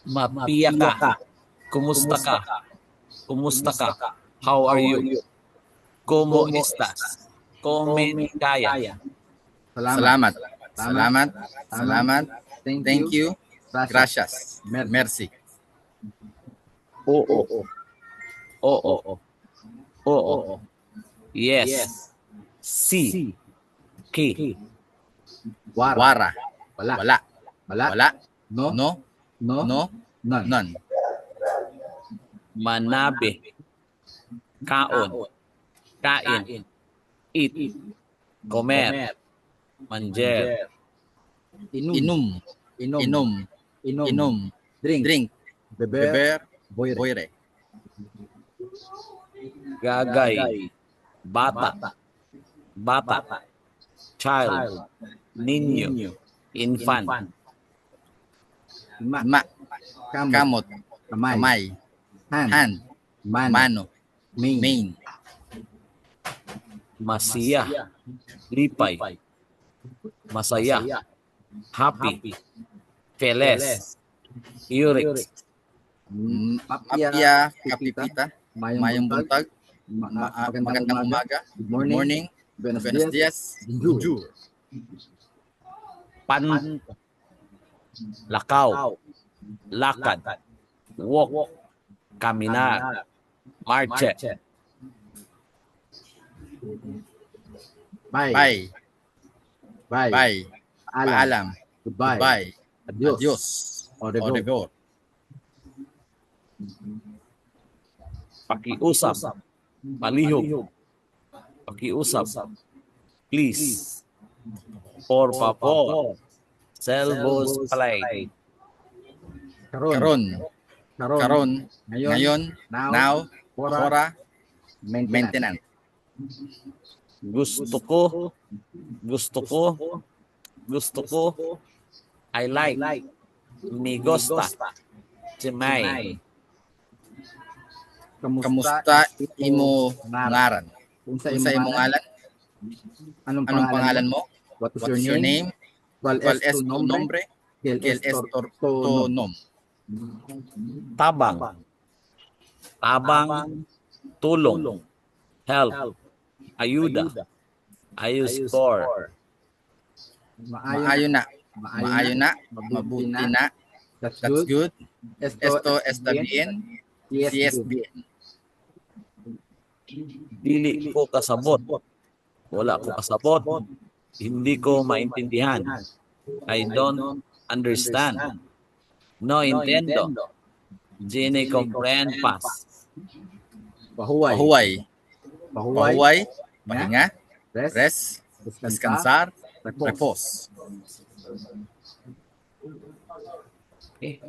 Mapiya ka. Kumusta ka? Kumusta ka? How are you? Como estas? Come kaya. Salamat. Salamat. Salamat. Thank you. Gracias. Merci. Oo. Oo. Oo. Yes. Si. Ki. Wara. Wala. Wala. No. No. None. None. Manabe. Kaon. Kain. Eat. Comer. Manger. Inom. Inom. Drink. Beber. Boire. Gagay. Bata. Child. Ninyo. Infant. Ma. Kamot. Kamay. Hand. Mano. Main. Masiya. Lipay. Masaya. Happy. Feles. Urix. Mapya. Kapipita. Mayong buntag. Magandang umaga. Good Good morning. Buenos Buenos dias. dias. Bonjour. Pan. Lakaw. Lakad. Walk. Kaminar. Marche. Bye. Bye. Paalam. Goodbye. Goodbye. Adios. Adios. Au revoir. Au revoir. Pakiusap. Palihog. Pakiusap. Please. Por favor. Selvos play. Karon. Karon. Ngayon. Now. Hora. Maintenance. Gusto ko. I like. Me gusta. Chimay. Kamusta imo ngaran? Unsa Unsa imo ngalan? Anong Anong pangalan mo? What is What's your name? ¿Cuál ¿Cuál es es tu tu nombre? nombre? ¿Qué ¿Qué es tu nom? Tabang. Tulong. Help. Ayuda. Ayos for. Maayo na. Mabuti na. That's That's good. good. Esto está bien. Si es bien. Dili ko kasabot. Wala ko kasabot. Hindi ko maintindihan. I don't understand. No entiendo. Jene comprehend pas. Pahuway. Pahuway. Pahinga. Rest. Rest. Descansar. Repos. Repos. Okay.